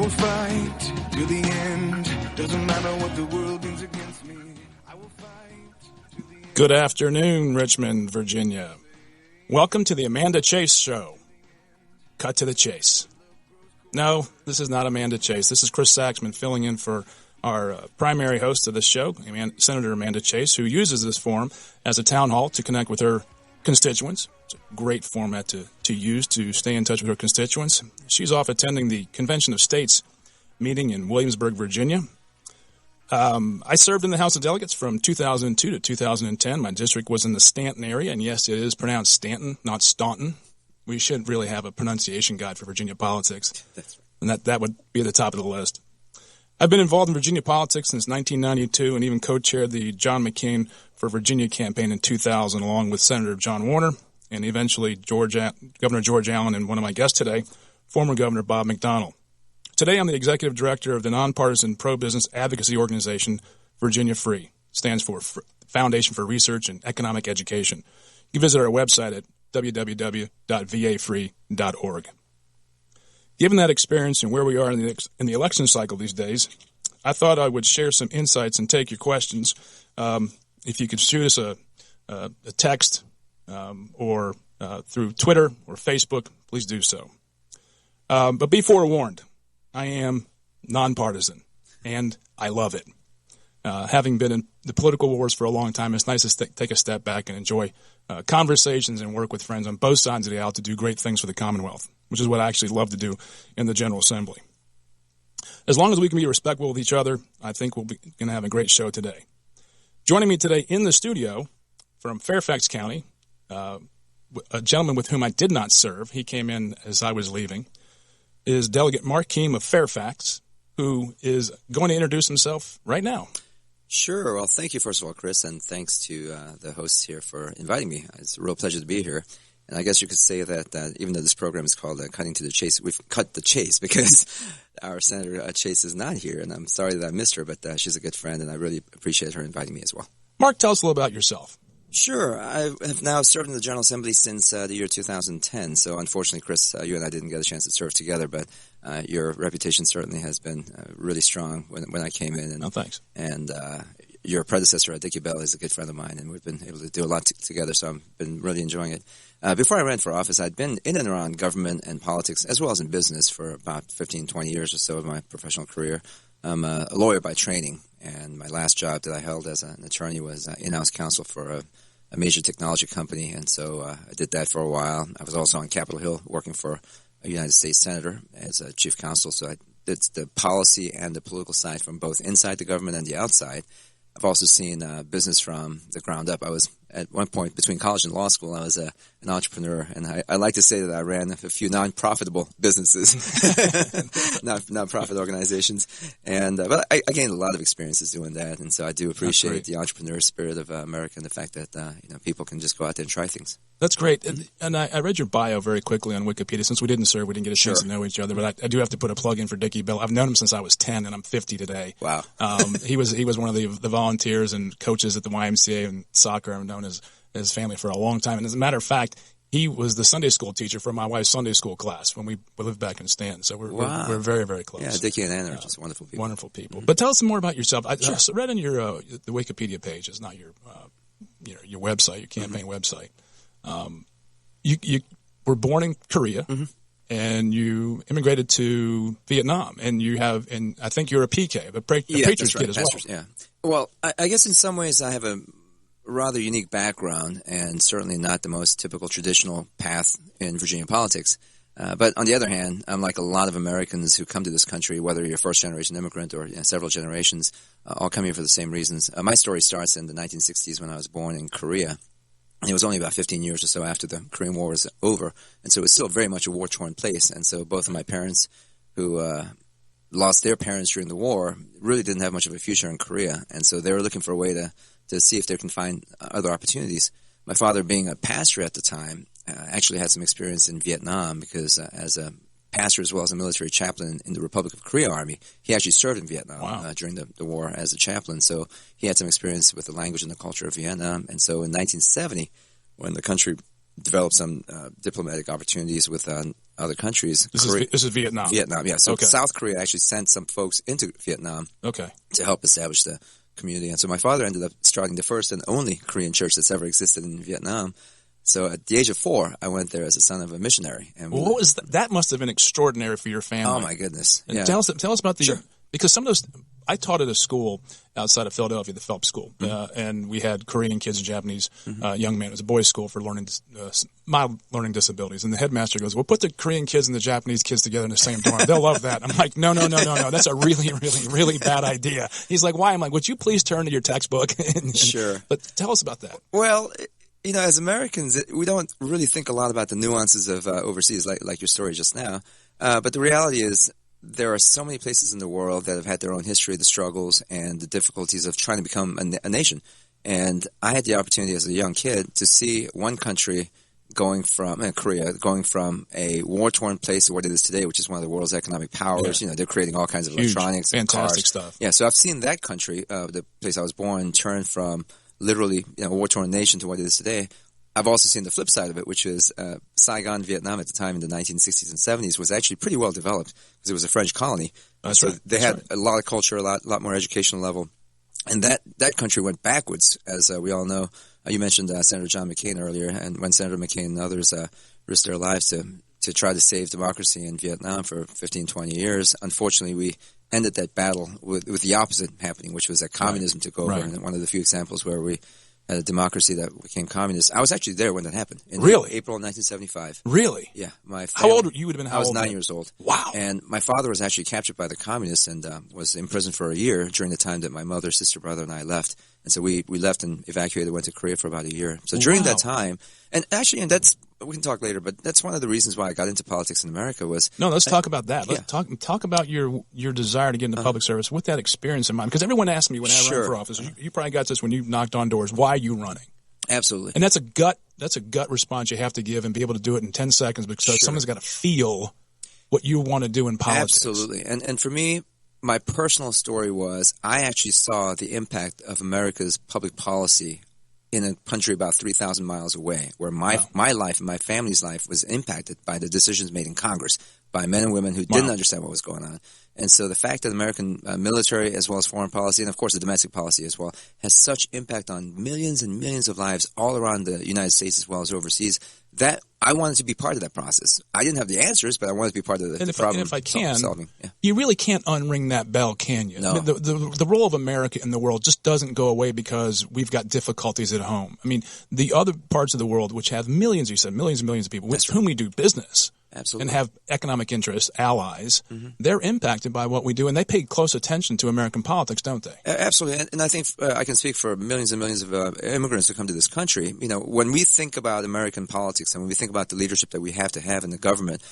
will fight to the end. Doesn't matter what the world brings against me. I will fight to the end. Good afternoon, Richmond, Virginia. Welcome to the Amanda Chase Show. Cut to the chase. No, this is not Amanda Chase. This is Chris Saxman filling in for our primary host of this show, Senator Amanda Chase, who uses this forum as a town hall to connect with her constituents. It's a great format to use to stay in touch with her constituents. She's off attending the Convention of States meeting in Williamsburg, Virginia. I served in the House of Delegates from 2002 to 2010. My district was in the Stanton area, and yes, it is pronounced Stanton, not Staunton. We should really have a pronunciation guide for Virginia politics, That's right. and that would be at the top of the list. I've been involved in Virginia politics since 1992 and even co-chaired the John McCain for Virginia campaign in 2000 along with Senator John Warner and eventually Governor George Allen and one of my guests today, former Governor Bob McDonnell. Today I'm the executive director of the nonpartisan pro-business advocacy organization Virginia Free. It stands for Foundation for Research and Economic Education. You can visit our website at www.vafree.org. Given that experience and where we are in the election cycle these days, I thought I would share some insights and take your questions. If you could shoot us a text or through Twitter or Facebook, please do so. But be forewarned, I am nonpartisan, and I love it. Having been in the political wars for a long time, it's nice to take a step back and enjoy conversations and work with friends on both sides of the aisle to do great things for the Commonwealth, which is what I actually love to do in the General Assembly. As long as we can be respectful of each other, I think we'll be going to have a great show today. Joining me today in the studio from Fairfax County, a gentleman with whom I did not serve, he came in as I was leaving, is Delegate Mark Keam of Fairfax, who is going to introduce himself right now. Sure. Well, thank you, first of all, Chris, and thanks to the hosts here for inviting me. It's a real pleasure to be here. And I guess you could say that even though this program is called Cutting to the Chase, we've cut the chase because our Senator Chase is not here, and I'm sorry that I missed her, but she's a good friend, and I really appreciate her inviting me as well. Mark, tell us a little about yourself. Sure. I have now served in the General Assembly since the year 2010, so unfortunately, Chris, you and I didn't get a chance to serve together, but your reputation certainly has been really strong when I came in. Oh, thanks. And your predecessor, Dickie Bell, is a good friend of mine, and we've been able to do a lot together, so I've been really enjoying it. Before I ran for office, I'd been in and around government and politics, as well as in business, for about 15, 20 years or so of my professional career. I'm a lawyer by training, and my last job that I held as an attorney was in-house counsel for a major technology company, and so I did that for a while. I was also on Capitol Hill working for a United States senator as a chief counsel, so I did the policy and the political side from both inside the government and the outside. I've also seen business from the ground up. I was, at one point, between college and law school, I was an entrepreneur, and I like to say that I ran a few non-profitable businesses, non-profit organizations, and but I gained a lot of experiences doing that, and so I do appreciate the entrepreneur spirit of America and the fact that people can just go out there and try things. That's great. And I read your bio very quickly on Wikipedia. Since we didn't serve, we didn't get a chance to know each other. But I do have to put a plug in for Dickie Bell. I've known him since I was 10, and I'm 50 today. Wow. He was one of the volunteers and coaches at the YMCA and soccer. I've known his family for a long time. And as a matter of fact, he was the Sunday school teacher for my wife's Sunday school class when we lived back in Stanton. So we're very, very close. Yeah, Dickie and Anna are just wonderful people. Wonderful people. Mm-hmm. But tell us some more about yourself. I read on your the Wikipedia page. It's not your website, your campaign website. You were born in Korea, and you immigrated to Vietnam, and I think you're a PK, a preacher's kid as well. Yeah. Well, I guess in some ways I have a rather unique background, and certainly not the most typical traditional path in Virginia politics. But on the other hand, I'm like a lot of Americans who come to this country, whether you're a first-generation immigrant or several generations, all come here for the same reasons. My story starts in the 1960s when I was born in Korea. It was only about 15 years or so after the Korean War was over, and so it was still very much a war-torn place. And so both of my parents, who lost their parents during the war, really didn't have much of a future in Korea, and so they were looking for a way to see if they can find other opportunities. My father, being a pastor at the time, actually had some experience in Vietnam because as a pastor as well as a military chaplain in the Republic of Korea Army, he actually served in Vietnam during the war as a chaplain. So he had some experience with the language and the culture of Vietnam. And so in 1970, when the country developed some diplomatic opportunities with other countries. This is Vietnam. Vietnam, yeah. So Okay. South Korea actually sent some folks into Vietnam Okay. to help establish the community. And so my father ended up starting the first and only Korean church that's ever existed in Vietnam. So at the age of 4, I went there as the son of a missionary. And Well, what was that? Must have been extraordinary for your family. oh my goodness! And Yeah. tell us about the Sure. because some of those I taught at a school outside of Philadelphia, the Phelps School, and we had Korean kids and Japanese young men. It was a boys' school for learning mild learning disabilities. And the headmaster goes, "Well, put the Korean kids and the Japanese kids together in the same dorm. They'll love that." I'm like, "No, that's a really, really, really bad idea." He's like, "Why?" I'm like, "Would you please turn to your textbook?" Sure. But tell us about that. Well, you know, as Americans, we don't really think a lot about the nuances of overseas, like your story just now. But the reality is, there are so many places in the world that have had their own history, the struggles and the difficulties of trying to become a nation. And I had the opportunity as a young kid to see one country Korea, going from a war-torn place to what it is today, which is one of the world's economic powers. Yeah. You know, they're creating all kinds of Huge, electronics and fantastic cars. stuff. Yeah, so I've seen that country, the place I was born, turn from literally a war-torn nation to what it is today. I've also seen the flip side of it, which is Saigon, Vietnam at the time in the 1960s and 70s was actually pretty well developed because it was a French colony. That's so right. they That's had right. a lot of culture, a lot more educational level. And that country went backwards, as we all know. You mentioned Senator John McCain earlier, and when Senator McCain and others risked their lives to try to save democracy in Vietnam for 15, 20 years, unfortunately we ended that battle with the opposite happening, which was that communism took over. Right. And one of the few examples where we had a democracy that became communist. I was actually there when that happened. In Really? April 1975. Really? Yeah. My How family, old were you? You would have been how I was old 9 then? years old. Wow. And my father was actually captured by the communists and was imprisoned for a year during the time that my mother, sister, brother, and I left. And so we left and evacuated, went to Korea for about a year. So during Wow. that time, and that's, we can talk later, but that's one of the reasons why I got into politics in America was No, let's talk about that. Let's yeah. talk about your desire to get into public service with that experience in mind. Because everyone asks me when I Sure. run for office, you probably got this when you knocked on doors. Why are you running? absolutely. And that's a gut response you have to give and be able to do it in 10 seconds because Sure. someone's got to feel what you want to do in politics. Absolutely. And for me, my personal story was I actually saw the impact of America's public policy in a country about 3,000 miles away, where my life and my family's life was impacted by the decisions made in Congress by men and women who didn't understand what was going on. And so the fact that American military, as well as foreign policy, and of course the domestic policy as well, has such impact on millions and millions of lives all around the United States as well as overseas, that I wanted to be part of that process. I didn't have the answers, but I wanted to be part of the problem if I can, solving. Yeah. you really can't unring that bell, can you? No. I mean, the role of America in the world just doesn't go away because we've got difficulties at home. I mean, the other parts of the world, which have millions, you said, millions and millions of people with whom we do business, Absolutely. and have economic interests, allies, they're impacted by what we do, and they pay close attention to American politics, don't they? Absolutely, and I think I can speak for millions and millions of immigrants who come to this country. You know, when we think about American politics and when we think about the leadership that we have to have in the government,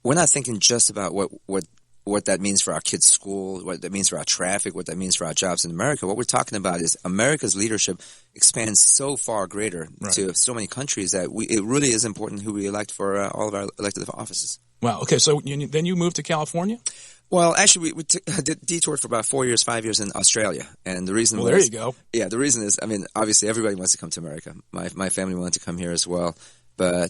we're not thinking just about what that means for our kids' school, what that means for our traffic, what that means for our jobs in America. What we're talking about is America's leadership expands so far greater to so many countries that it really is important who we elect for all of our elected offices. Wow. Okay, so then you moved to California? Well, actually, we detoured for about 4 years, 5 years in Australia, and the reason Well, there you go. Yeah, the reason is, I mean, obviously everybody wants to come to America. My family wanted to come here as well. But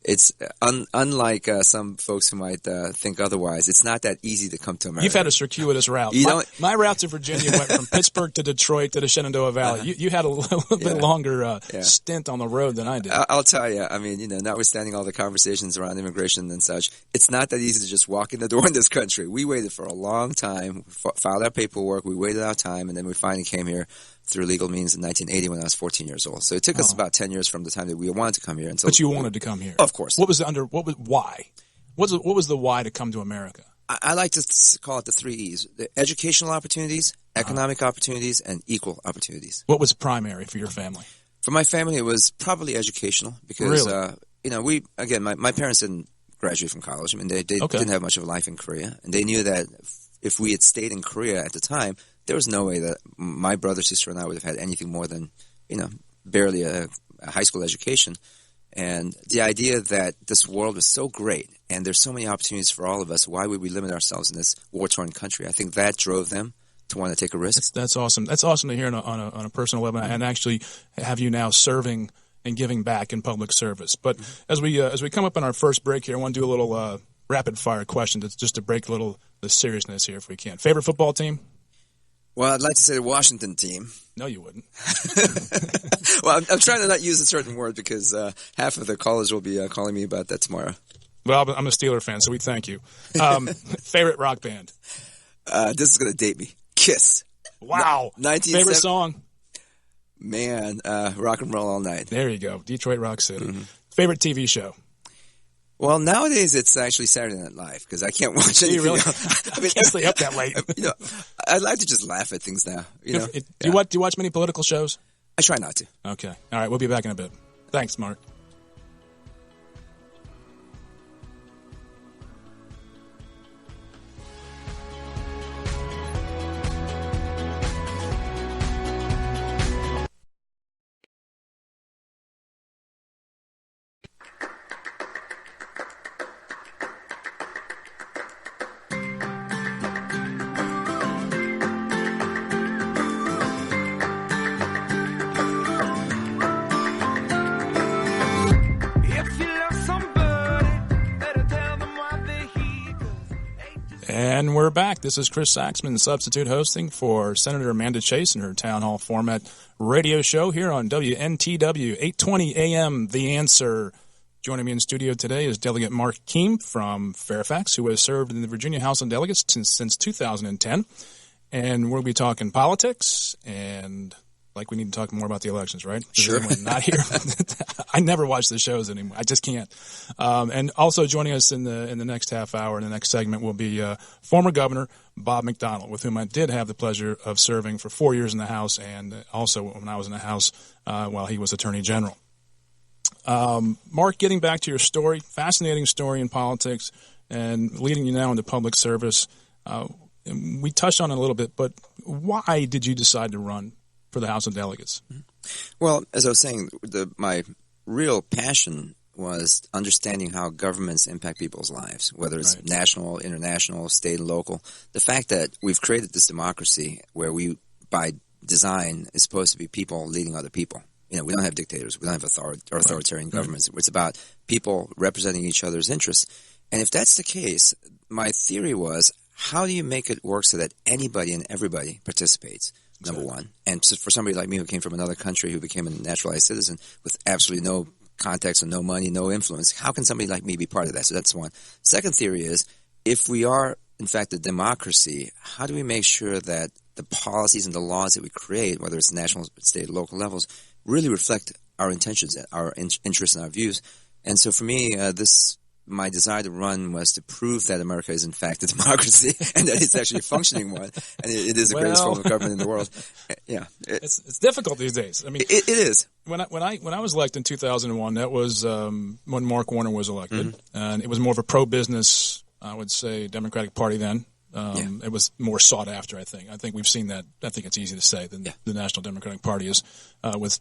it's unlike some folks who might think otherwise. It's not that easy to come to America. You've had a circuitous route. My route to Virginia went from Pittsburgh to Detroit to the Shenandoah Valley. You had a little bit longer stint on the road than I did. I'll tell you. I mean, notwithstanding all the conversations around immigration and such, it's not that easy to just walk in the door in this country. We waited for a long time, filed our paperwork, we waited our time, and then we finally came here through legal means in 1980 when I was 14 years old. So it took us about 10 years from the time that we wanted to come here. Until But you wanted to come here. Of course. Why? What was the why to come to America? I like to call it the 3 E's: the educational opportunities, economic opportunities, and equal opportunities. What was primary for your family? For my family, it was probably educational because, Really? my parents didn't graduate from college. I mean, they didn't have much of a life in Korea, and they knew that if we had stayed in Korea at the time, there was no way that my brother, sister, and I would have had anything more than, barely a high school education. And the idea that this world was so great and there's so many opportunities for all of us, why would we limit ourselves in this war-torn country? I think that drove them to want to take a risk. That's awesome. That's awesome to hear on a personal level, and actually have you now serving and giving back in public service. But as we come up on our first break here, I want to do a little rapid fire question just to break a little the seriousness here if we can. Favorite football team? Well, I'd like to say the Washington team. No, you wouldn't. Well, I'm trying to not use a certain word because half of the callers will be calling me about that tomorrow. Well, I'm a Steeler fan, so we thank you. Favorite rock band? This is going to date me. Kiss. Wow. Favorite song? Man, Rock and Roll All Night. There you go. Detroit Rock City. Mm-hmm. Favorite TV show? Well, nowadays it's actually Saturday Night Live because I can't watch anything. Really? I mean, can't stay up that late. I'd like to just laugh at things now. Do you watch many political shows? I try not to. Okay. All right. We'll be back in a bit. Thanks, Mark. And we're back. This is Chris Saxman, substitute hosting for Senator Amanda Chase in her town hall format radio show here on WNTW 820 AM. The Answer. Joining me in studio today is Delegate Mark Keam from Fairfax, who has served in the Virginia House of Delegates since 2010. And we'll be talking politics and we need to talk more about the elections, right? Sure. Not here. I never watch the shows anymore. I just can't. And also joining us in the next half hour, in the next segment, will be former Governor Bob McDonnell, with whom I did have the pleasure of serving for 4 years in the House, and also when I was in the House while he was Attorney General. Mark, getting back to your story, fascinating story in politics, and leading you now into public service. We touched on it a little bit, but why did you decide to run for the House of Delegates? Well, as I was saying, my real passion was understanding how governments impact people's lives, whether it's national, international, state, and local. The fact that we've created this democracy where we, by design, is supposed to be people leading other people. We don't have dictators. We don't have authoritarian governments. It's about people representing each other's interests. And if that's the case, my theory was, how do you make it work so that anybody and everybody participates? Number one. And so for somebody like me who came from another country, who became a naturalized citizen with absolutely no context and no money, no influence, how can somebody like me be part of that? So that's one. Second theory is, if we are, in fact, a democracy, how do we make sure that the policies and the laws that we create, whether it's national, state, local levels, really reflect our intentions, our interests and our views? And so for me, my desire to run was to prove that America is in fact a democracy and that it's actually a functioning one, and it is the greatest form of government in the world. Yeah, it's difficult these days. I mean, it is. When I was elected in 2001, that was when Mark Warner was elected, and it was more of a pro-business, I would say, Democratic Party then. It was more sought after, I think. I think we've seen that. I think it's easy to say that the National Democratic Party is with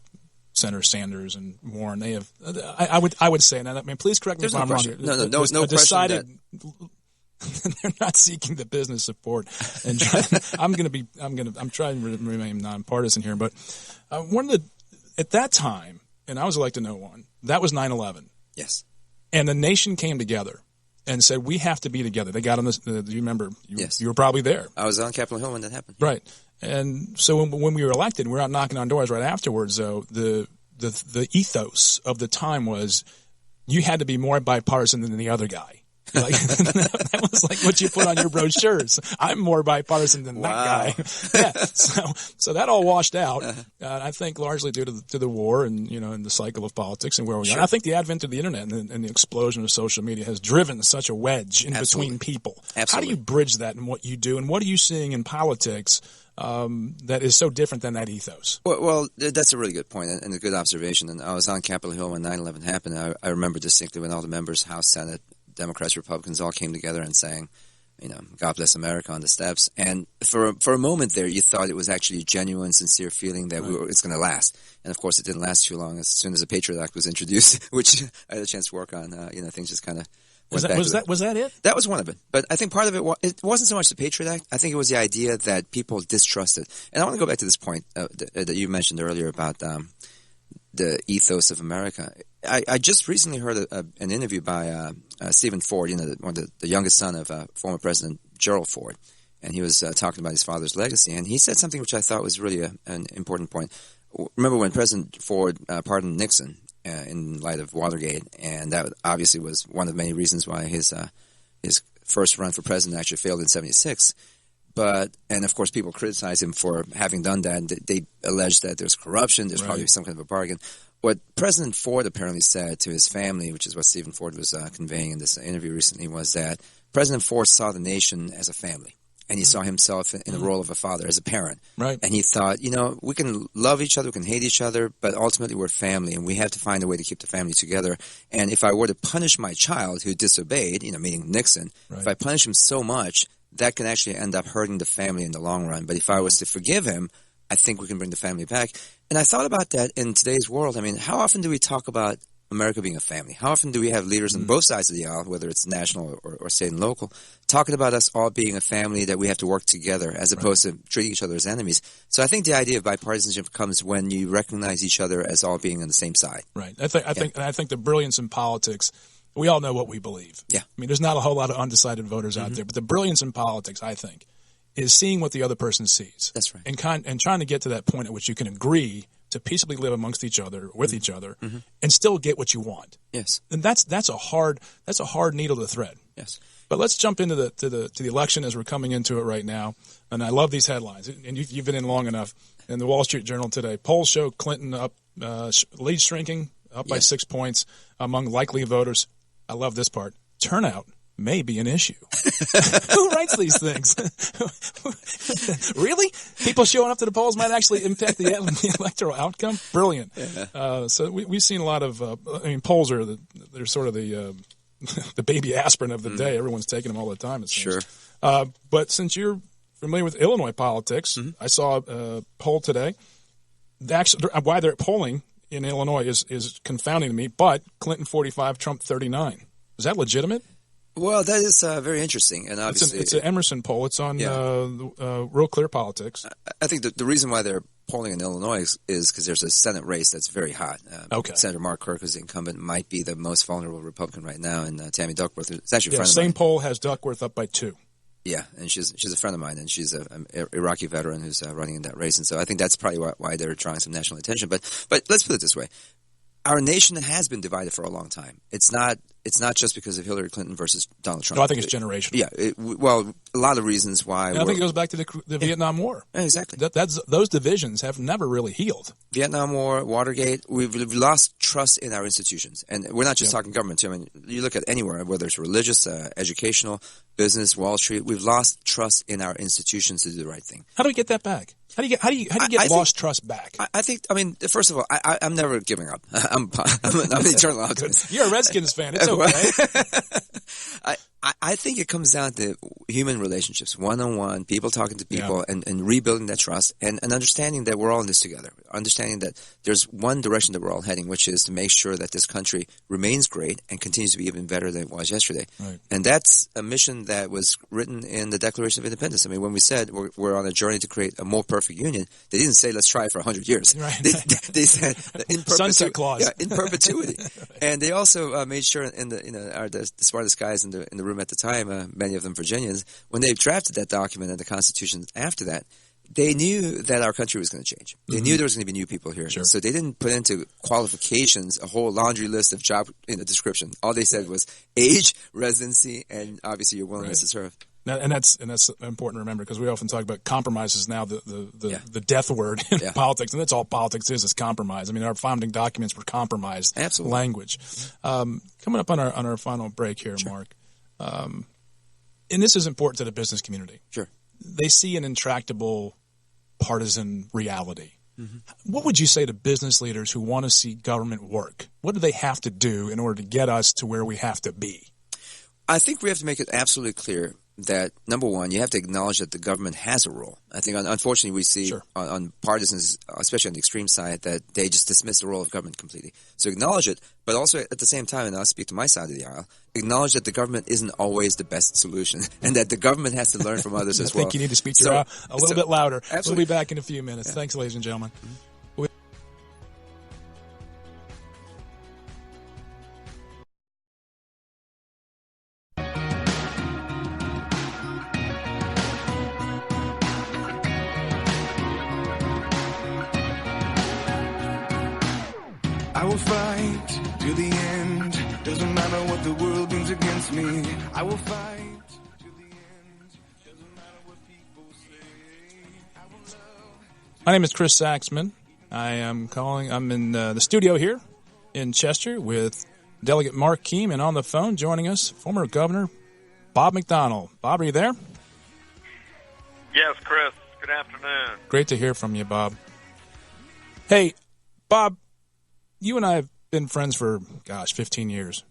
Senator Sanders and Warren. They have. I would say, and I mean, please correct me if I'm wrong. No question. They're not seeking the business support, and I'm trying to remain nonpartisan here. But at that time, and I was elected in 2001. That was 9/11. Yes, and the nation came together and said, we have to be together. They got on this. Do you remember? Yes. You were probably there. I was on Capitol Hill when that happened. Right. And so when we were elected, we were out knocking on doors right afterwards, though, the ethos of the time was you had to be more bipartisan than the other guy. Like, that was like what you put on your brochures. I'm more bipartisan than that guy. Yeah. So that all washed out. I think largely due to the war and, and the cycle of politics and where we are. I think the advent of the internet and the explosion of social media has driven such a wedge in between people. Absolutely. How do you bridge that in what you do? And what are you seeing in politics that is so different than that ethos? Well, that's a really good point and a good observation. And I was on Capitol Hill when 9/11 happened. I remember distinctly when all the members, House, Senate, Democrats, Republicans all came together and sang, God bless America on the steps. And for a moment there, you thought it was actually a genuine, sincere feeling that it's going to last. And of course, it didn't last too long. As soon as the Patriot Act was introduced, which I had a chance to work on, things just kind of went back. Was that it? That was one of it. But I think part of it wasn't so much the Patriot Act. I think it was the idea that people distrusted. And I want to go back to this point that you mentioned earlier about the ethos of America. I just recently heard an interview by Stephen Ford, one of the youngest son of former President Gerald Ford, and he was talking about his father's legacy, and he said something which I thought was really an important point. Remember when President Ford pardoned Nixon in light of Watergate, and that obviously was one of many reasons why his first run for president actually failed in '76. And of course, people criticize him for having done that. And they allege that there's corruption. There's probably some kind of a bargain. What President Ford apparently said to his family, which is what Stephen Ford was conveying in this interview recently, was that President Ford saw the nation as a family. And he saw himself in the role of a father, as a parent. Right. And he thought, we can love each other, we can hate each other, but ultimately we're family, and we have to find a way to keep the family together. And if I were to punish my child who disobeyed, meaning Nixon, if I punish him so much, that can actually end up hurting the family in the long run. But if I was to forgive him, I think we can bring the family back. And I thought about that in today's world. I mean, how often do we talk about America being a family? How often do we have leaders on both sides of the aisle, whether it's national or state and local, talking about us all being a family that we have to work together as opposed to treating each other as enemies? So I think the idea of bipartisanship comes when you recognize each other as all being on the same side. Right. I think the brilliance in politics, we all know what we believe. Yeah. I mean, there's not a whole lot of undecided voters out there, but the brilliance in politics, I think, is seeing what the other person sees. That's right. And trying to get to that point at which you can agree to peaceably live amongst each other, with each other, and still get what you want. Yes. And that's a hard needle to thread. Yes. But let's jump into the election as we're coming into it right now. And I love these headlines. And you've been in long enough. In the Wall Street Journal today, polls show Clinton up, lead shrinking, up by 6 points among likely voters. I love this part. Turnout may be an issue. Who writes these things? Really? People showing up to the polls might actually impact the electoral outcome? Brilliant. Yeah. So we've seen a lot of, polls are they're sort of the baby aspirin of the day. Everyone's taking them all the time, it seems. Sure. But since you're familiar with Illinois politics, I saw a poll today. Why they're polling in Illinois is confounding to me, but Clinton 45, Trump 39. Is that legitimate? Well, that is very interesting, and obviously it's an Emerson poll. It's on Real Clear Politics. I think the reason why they're polling in Illinois is because there's a Senate race that's very hot. Senator Mark Kirk, who's the incumbent, might be the most vulnerable Republican right now, and Tammy Duckworth, it's actually a friend of mine. Same poll has Duckworth up by 2. Yeah, and she's a friend of mine, and she's an Iraqi veteran who's running in that race, and so I think that's probably why they're drawing some national attention. But let's put it this way: our nation has been divided for a long time. It's not just because of Hillary Clinton versus Donald Trump. No, I think it's generational. Yeah, well, a lot of reasons why. And I think it goes back to the Vietnam War. Yeah, exactly. Those divisions have never really healed. Vietnam War, Watergate, we've lost trust in our institutions. And we're not just talking government, too. I mean, you look at anywhere, whether it's religious, educational, business, Wall Street, we've lost trust in our institutions to do the right thing. How do we get that back? How do you get lost trust back? I think, first of all, I'm never giving up. I'm an eternal optimist. You're a Redskins fan. It's okay. I think it comes down to human relationships, one-on-one, people talking to people, and rebuilding that trust, and understanding that we're all in this together, understanding that there's one direction that we're all heading, which is to make sure that this country remains great and continues to be even better than it was yesterday. Right. And that's a mission that was written in the Declaration of Independence. I mean, when we said we're on a journey to create a more perfect union, they didn't say let's try it for 100 years. Right. They said in perpetuity. Sunset clause. Yeah, in perpetuity. Right. And they also made sure in the smartest guys in the room at the time, many of them Virginians, when they drafted that document and the Constitution after that, they knew that our country was going to change. They knew there was going to be new people here. Sure. So they didn't put into qualifications a whole laundry list of job in the description. All they said was age, residency, and obviously your willingness to serve. And that's important to remember, because we often talk about compromise is now the death word in politics, and that's all politics is compromise. I mean, our founding documents were compromised language. Coming up on our final break here, Mark. And this is important to the business community. Sure. They see an intractable partisan reality. What would you say to business leaders who want to see government work? What do they have to do in order to get us to where we have to be? I think we have to make it absolutely clear that, number one, you have to acknowledge that the government has a role. I think, unfortunately, we see on partisans, especially on the extreme side, that they just dismiss the role of government completely. So acknowledge it, but also at the same time, and I'll speak to my side of the aisle, acknowledge that the government isn't always the best solution, and that the government has to learn from others as well. I think you need to speak a little bit louder. Absolutely. We'll be back in a few minutes. Thanks, ladies and gentlemen. I will fight to the end. Doesn't matter what the world brings against me. I will fight to the end. Doesn't matter what people say. I will love. My name is Chris Saxman. I'm in the studio here in Chester with Delegate Mark Keam, and on the phone joining us, former Governor Bob McDonnell. Bob, are you there? Yes, Chris. Good afternoon. Great to hear from you, Bob. Hey, Bob, you and I have been friends for, 15 years,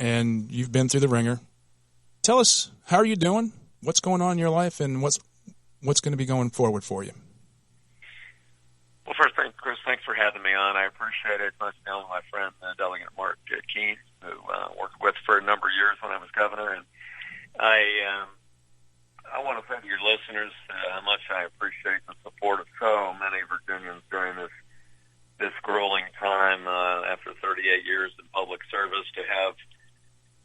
and you've been through the ringer. Tell us, how are you doing? What's going on in your life, and what's going to be going forward for you? Well, first, Chris, thanks for having me on. I appreciate it. Much now my friend, Delegate Mark Keam, who worked with for a number of years when I was governor, and I want to say to your listeners how much I appreciate the support of so many Virginians during this grueling time after 38 years in public service. To have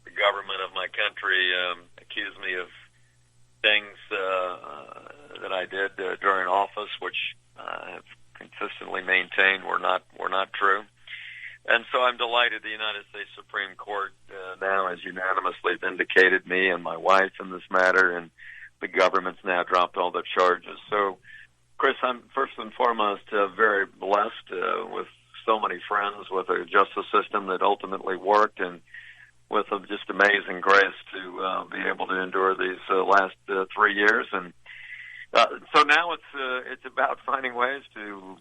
the government of my country accuse me of things that I did during office, which I have consistently maintained were not true. And so I'm delighted the United States Supreme Court now has unanimously vindicated me and my wife in this matter, and the government's now dropped all the charges. So, Chris, I'm first and foremost very blessed with so many friends, with a justice system that ultimately worked, and with just amazing grace to be able to endure these last 3 years. And so now it's about finding ways to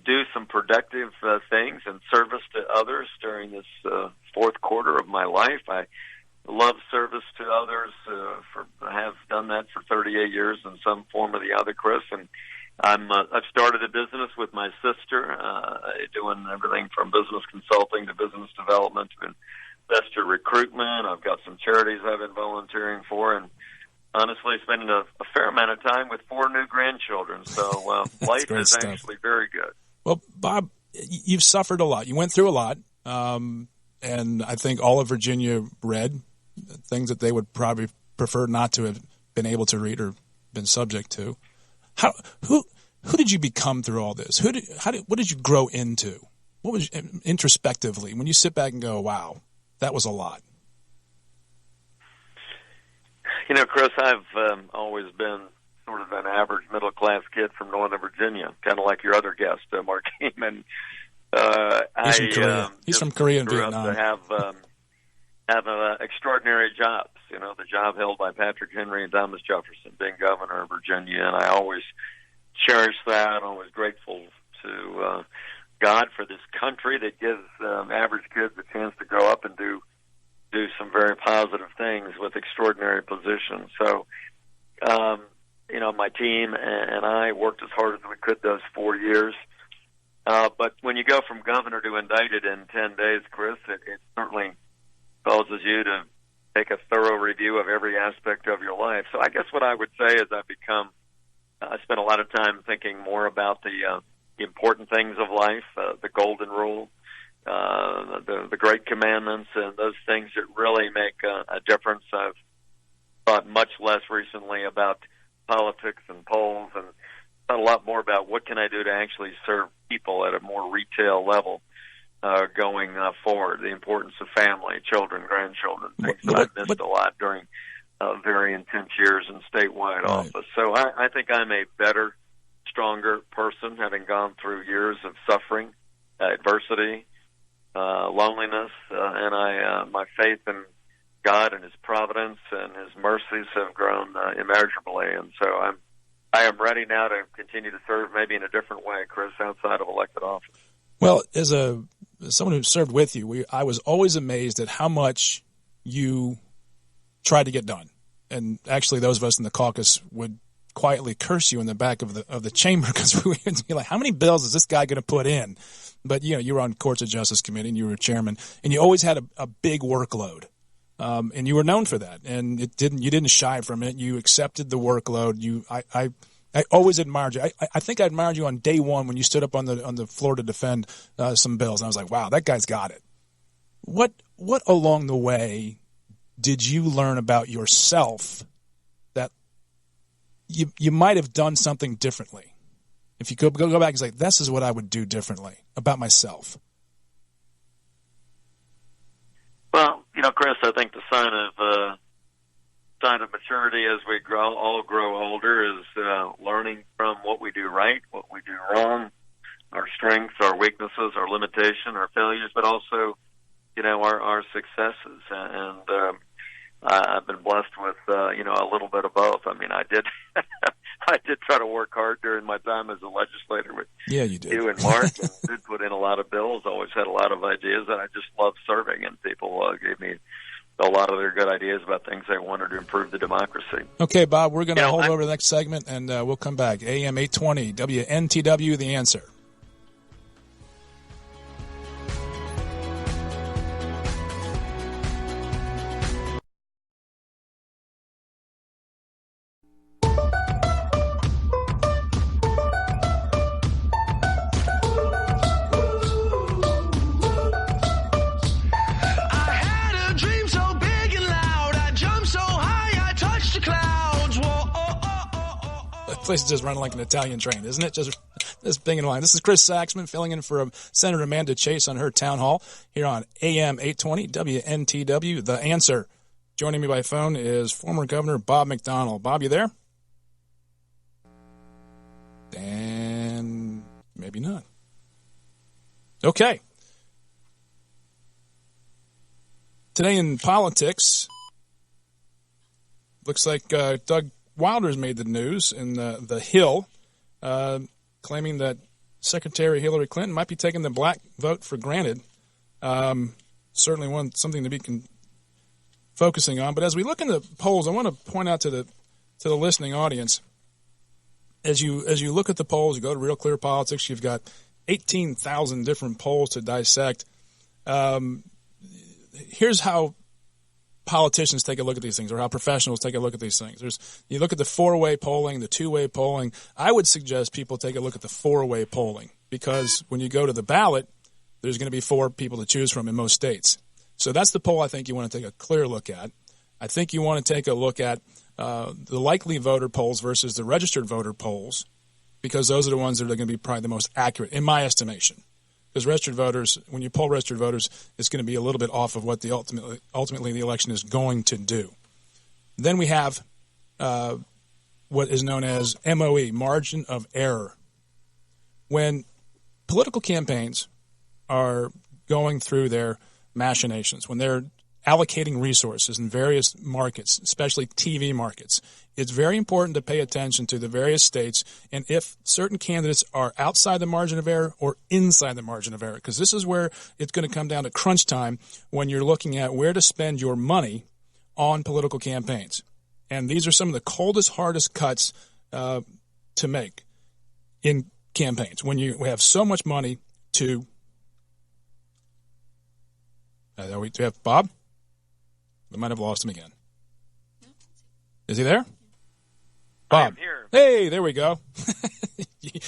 do some productive things and service to others during this fourth quarter of my life. I love service to others. I have done that for 38 years in some form or the other, Chris. And I've started a business with my sister, doing everything from business consulting to business development to investor recruitment. I've got some charities I've been volunteering for, and honestly spending a fair amount of time with 4 new grandchildren. So life is actually very good. Well, Bob, you've suffered a lot. You went through a lot, and I think all of Virginia read things that they would probably prefer not to have been able to read or been subject to. Who did you become through all this? What did you grow into? What was introspectively when you sit back and go, wow, that was a lot? You know, Chris, I've always been sort of an average middle-class kid from Northern Virginia, kind of like your other guest, Mark Keam. He's from Korea. He's from Korea and Vietnam. To have extraordinary jobs. You know, the job held by Patrick Henry and Thomas Jefferson, being governor of Virginia, and I always cherish that. Always grateful to God for this country that gives average kids a chance to grow up and do some very positive things with extraordinary positions. So, my team and I worked as hard as we could those 4 years. But when you go from governor to indicted in 10 days, Chris, it certainly causes you to take a thorough review of every aspect of your life. So I guess what I would say is I spent a lot of time thinking more about the important things of life, the golden rule, the great commandments, and those things that really make a difference. I've thought much less recently about politics and polls, and thought a lot more about what can I do to actually serve people at a more retail level going forward. The importance of family, children, grandchildren, things that I've missed a lot during very intense years in statewide office. So I think I'm a better, stronger person, having gone through years of suffering, adversity, loneliness, and my faith in God and His providence and His mercies have grown immeasurably. And so I am ready now to continue to serve, maybe in a different way, Chris, outside of elected office. Well, as someone who served with you, I was always amazed at how much you tried to get done. And actually, those of us in the caucus would quietly curse you in the back of the chamber because we would be like, how many bills is this guy going to put in? But, you were on Courts of Justice Committee and you were chairman, and you always had a big workload. And you were known for that. And you didn't shy from it. You accepted the workload. I always admired you. I think I admired you on day one when you stood up on the floor to defend some bills. And I was like, wow, that guy's got it. What along the way did you learn about yourself that you might have done something differently? If you go back and say, this is what I would do differently about myself. Well, Chris, I think the sign of maturity as we all grow older is learning from what we do right, what we do wrong, our strengths, our weaknesses, our limitations, our failures, but also, our successes. And I've been blessed with, a little bit of both. I mean, I did try to work hard during my time as a legislator with you and Mark, and did put in a lot of bills, always had a lot of ideas, and I just loved serving, and people gave me a lot of their good ideas about things they wanted to improve the democracy. Okay, Bob, we're going to hold over the next segment, and we'll come back. AM 820, WNTW, The Answer. Place is just running like an Italian train, isn't it? Just binging line. This is Chris Saxman filling in for Senator Amanda Chase on her town hall here on AM 820 WNTW, The Answer. Joining me by phone is former Governor Bob McDonnell. Bob, you there? And maybe not. Okay. Today in politics, looks like Doug Wilder's made the news in the Hill, claiming that Secretary Hillary Clinton might be taking the black vote for granted. Certainly something to be focusing on. But as we look in the polls, I want to point out to the listening audience, as you look at the polls, you go to Real Clear Politics, you've got 18,000 different polls to dissect. Here's how politicians take a look at these things, or how professionals take a look at these things. You look at the four-way polling, the two-way polling. I would suggest people take a look at the four-way polling, because when you go to the ballot, there's going to be four people to choose from in most states. So that's the poll I think you want to take a clear look at. I think you want to take a look at the likely voter polls versus the registered voter polls, because those are the ones that are going to be probably the most accurate, in my estimation. Because registered voters, when you poll registered voters, it's going to be a little bit off of what the ultimately the election is going to do. Then we have what is known as MOE, margin of error. When political campaigns are going through their machinations, when they're allocating resources in various markets, especially TV markets, it's very important to pay attention to the various states and if certain candidates are outside the margin of error or inside the margin of error, because this is where it's going to come down to crunch time when you're looking at where to spend your money on political campaigns. And these are some of the coldest, hardest cuts to make in campaigns when you have so much money to do we have Bob? We might have lost him again. Is he there? Bob. I'm here. Hey, there we go.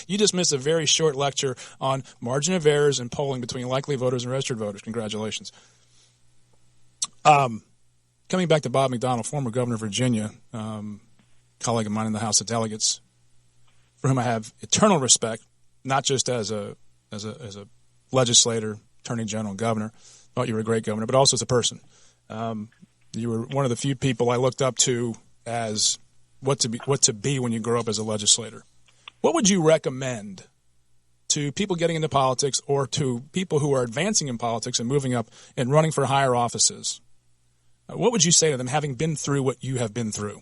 You just missed a very short lecture on margin of errors and polling between likely voters and registered voters. Congratulations. Coming back to Bob McDonnell, former governor of Virginia, colleague of mine in the House of Delegates, for whom I have eternal respect, not just as a legislator, attorney general, governor. Thought you were a great governor, but also as a person. You were one of the few people I looked up to as what to be when you grow up as a legislator. What would you recommend to people getting into politics or to people who are advancing in politics and moving up and running for higher offices? What would you say to them, having been through what you have been through?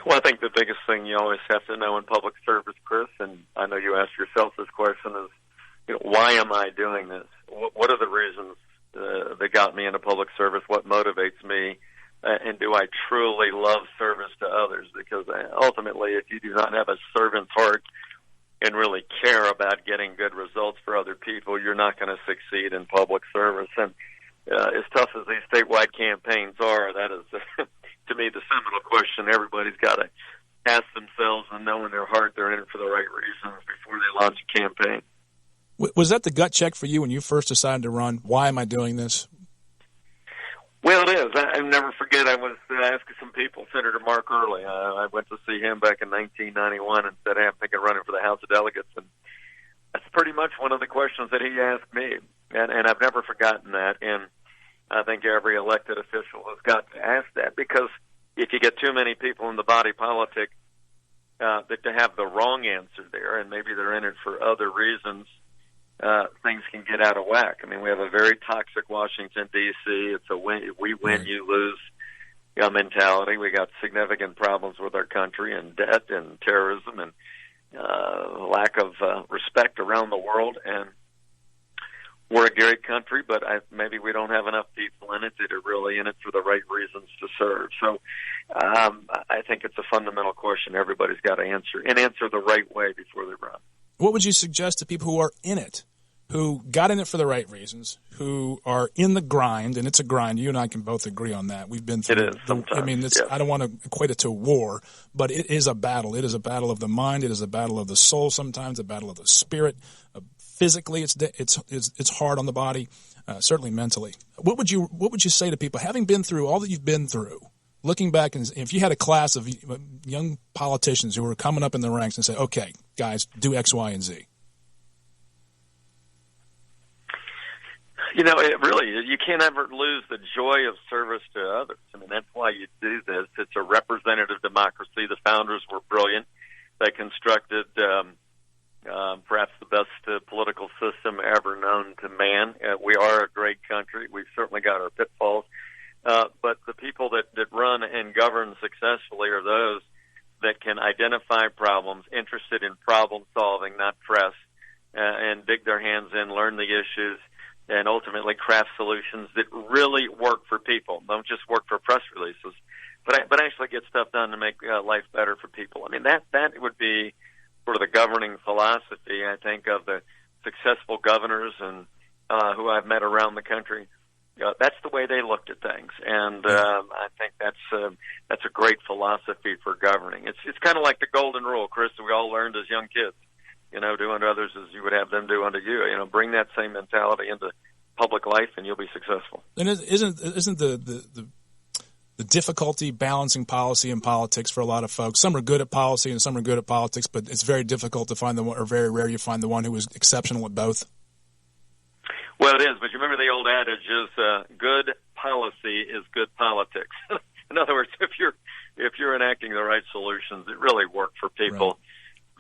Well, I think the biggest thing you always have to know in public service, Chris, and I know you ask yourself this question, is why am I doing this? What are the reasons that got me into public service? What motivates me? And do I truly love service to others? Because ultimately, if you do not have a servant's heart and really care about getting good results for other people, you're not going to succeed in public service. And as tough as these statewide campaigns are, that is, to me, the seminal question everybody's got to ask themselves and know in their heart they're in it for the right reasons before they launch a campaign. Was that the gut check for you when you first decided to run? Why am I doing this? Well, it is. I never forget. I was asking some people, Senator Mark Earley. I went to see him back in 1991 and said, "Hey, I'm thinking of running for the House of Delegates." And that's pretty much one of the questions that he asked me, and I've never forgotten that. And I think every elected official has got to ask that, because if you get too many people in the body politic that to have the wrong answer there, and maybe they're in it for other reasons, things can get out of whack. I mean, we have a very toxic Washington, D.C. It's a win, we win, you lose mentality. We got significant problems with our country, and debt and terrorism and lack of respect around the world. And we're a great country, but maybe we don't have enough people in it that are really in it for the right reasons to serve. So I think it's a fundamental question everybody's got to answer, and answer the right way before they run. What would you suggest to people who are in it, who got in it for the right reasons, who are in the grind, and it's a grind. You and I can both agree on that. We've been through it. Is sometimes. I mean, Yes. I don't want to equate it to war, but it is a battle. It is a battle of the mind. It is a battle of the soul sometimes, a battle of the spirit. Physically, it's hard on the body, certainly mentally. What would you say to people, having been through all that you've been through, looking back, and if you had a class of young politicians who were coming up in the ranks and say, "Okay, guys, do X, Y, and Z"? You know, you can't ever lose the joy of service to others. I mean, that's why you do this. It's a representative democracy. The founders were brilliant. They constructed perhaps the best political system ever known to man. We are a great country. We've certainly got our pitfalls. But the people that run and govern successfully are those that can identify problems, interested in problem solving, not press, and dig their hands in, learn the issues, and ultimately craft solutions that really work for people. Don't just work for press releases, but actually get stuff done to make life better for people. I mean, that would be sort of the governing philosophy, I think, of the successful governors and who I've met around the country. That's the way they looked at things, and I think that's a great philosophy for governing. It's kind of like the golden rule, Chris, that we all learned as young kids. You know, do unto others as you would have them do unto you. You know, bring that same mentality into public life, and you'll be successful. And isn't the difficulty balancing policy and politics for a lot of folks? Some are good at policy and some are good at politics, but it's very difficult to find the one, or very rare you find the one who is exceptional at both. Well, it is, but you remember the old adage is good policy is good politics. In other words, if you're enacting the right solutions that really work for people, right,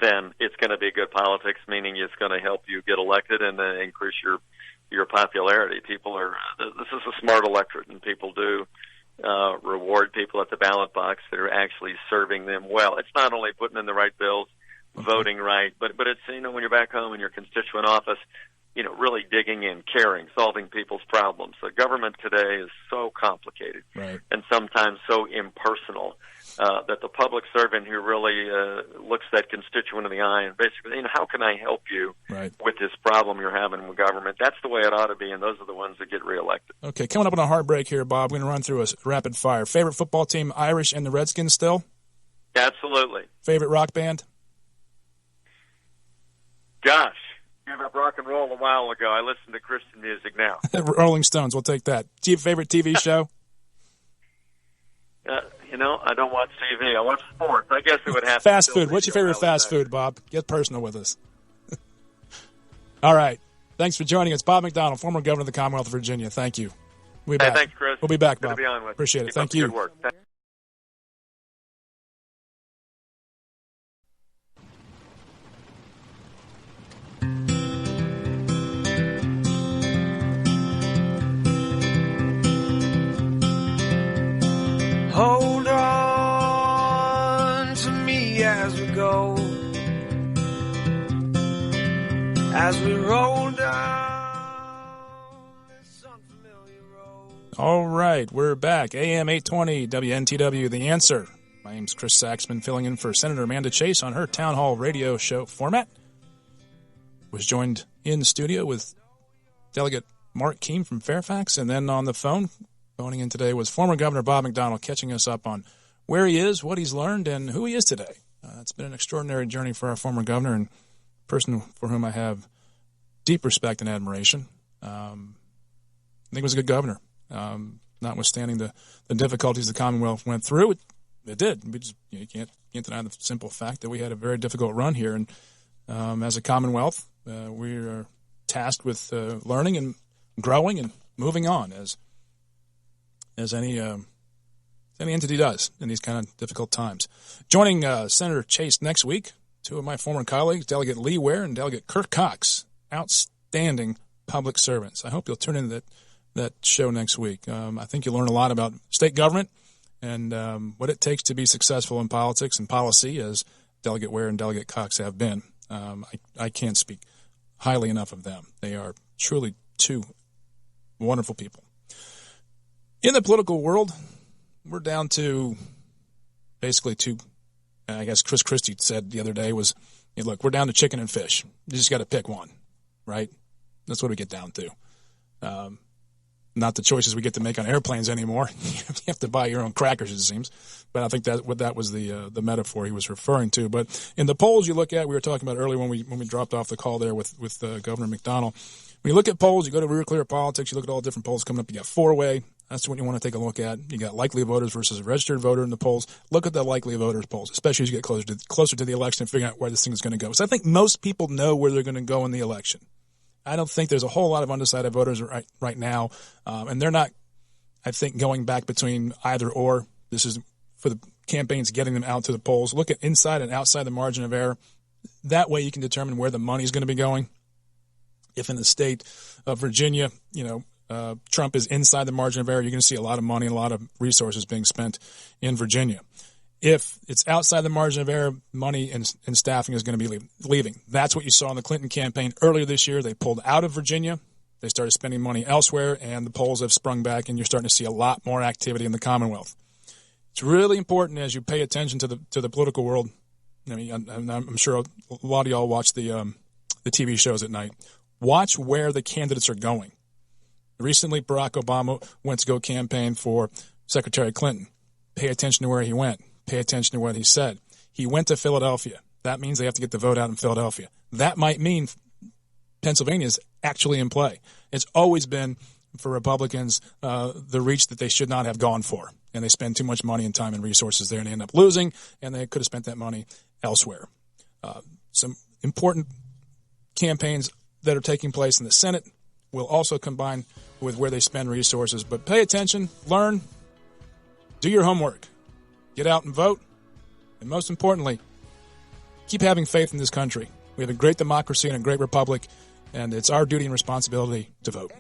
then it's going to be good politics, meaning it's going to help you get elected and increase your popularity. This is a smart electorate, and people do reward people at the ballot box that are actually serving them well. It's not only putting in the right bills, voting right, but it's, you know, when you're back home in your constituent office, you know, really digging in, caring, solving people's problems. The government today is so complicated, right, and sometimes so impersonal that the public servant who really looks that constituent in the eye and basically, you know, how can I help you, right, with this problem you're having with government? That's the way it ought to be, and those are the ones that get reelected. Okay, coming up on a hard break here, Bob, we're going to run through a rapid fire. Favorite football team, Irish and the Redskins still? Absolutely. Favorite rock band? Gosh. Gave up rock and roll a while ago. I listen to Christian music now. Rolling Stones, we'll take that. Favorite TV show? You know, I don't watch TV. I watch sports. I guess it would have fast food. What's your favorite fast food, Bob? Get personal with us. All right. Thanks for joining us. Bob McDonnell, former governor of the Commonwealth of Virginia. Thank you. We'll be back. Thanks, Chris. We'll be back, Good Bob. to be on with. Appreciate it. Keep Thank up you. Good work. Hold on to me as we go, as we roll down this unfamiliar road. All right, we're back. AM 820, WNTW, The Answer. My name's Chris Saxman, filling in for Senator Amanda Chase on her town hall radio show format. Was joined in the studio with Delegate Mark Keam from Fairfax, and then on the phone, phoning in today, was former Governor Bob McDonnell, catching us up on where he is, what he's learned, and who he is today. It's been an extraordinary journey for our former governor, and a person for whom I have deep respect and admiration. I think he was a good governor. notwithstanding the difficulties the Commonwealth went through. It did. You can't deny the simple fact that we had a very difficult run here. And as a Commonwealth, we are tasked with learning and growing and moving on as any entity does in these kind of difficult times. Joining Senator Chase next week, two of my former colleagues, Delegate Lee Ware and Delegate Kirk Cox, outstanding public servants. I hope you'll tune into that show next week. I think you'll learn a lot about state government and what it takes to be successful in politics and policy, as Delegate Ware and Delegate Cox have been. I can't speak highly enough of them. They are truly two wonderful people. In the political world, we're down to basically two. I guess Chris Christie said the other day was, look, we're down to chicken and fish. You just got to pick one, right? That's what we get down to. Not the choices we get to make on airplanes anymore. You have to buy your own crackers, it seems. But I think that was the metaphor he was referring to. But in the polls you look at, we were talking about earlier when we dropped off the call there with Governor McDonnell. When you look at polls, you go to Real Clear Politics, you look at all the different polls coming up. You got four-way. That's what you want to take a look at. You got likely voters versus a registered voter in the polls. Look at the likely voters polls, especially as you get closer to the election and figuring out where this thing is going to go. So I think most people know where they're going to go in the election. I don't think there's a whole lot of undecided voters right now, and they're not, I think, going back between either or. This is for the campaigns getting them out to the polls. Look at inside and outside the margin of error. That way you can determine where the money is going to be going. If in the state of Virginia, Trump is inside the margin of error, you're going to see a lot of money and a lot of resources being spent in Virginia. If it's outside the margin of error, money and staffing is going to be leaving. That's what you saw in the Clinton campaign earlier this year. They pulled out of Virginia. They started spending money elsewhere, and the polls have sprung back, and you're starting to see a lot more activity in the Commonwealth. It's really important as you pay attention to the political world. I mean, I'm sure a lot of y'all watch the TV shows at night. Watch where the candidates are going. Recently, Barack Obama went to go campaign for Secretary Clinton. Pay attention to where he went. Pay attention to what he said. He went to Philadelphia. That means they have to get the vote out in Philadelphia. That might mean Pennsylvania is actually in play. It's always been, for Republicans, the reach that they should not have gone for. And they spend too much money and time and resources there, and they end up losing, and they could have spent that money elsewhere. Some important campaigns that are taking place in the Senate will also combine with where they spend resources. But pay attention, learn, do your homework. Get out and vote, and most importantly, keep having faith in this country. We have a great democracy and a great republic, and it's our duty and responsibility to vote.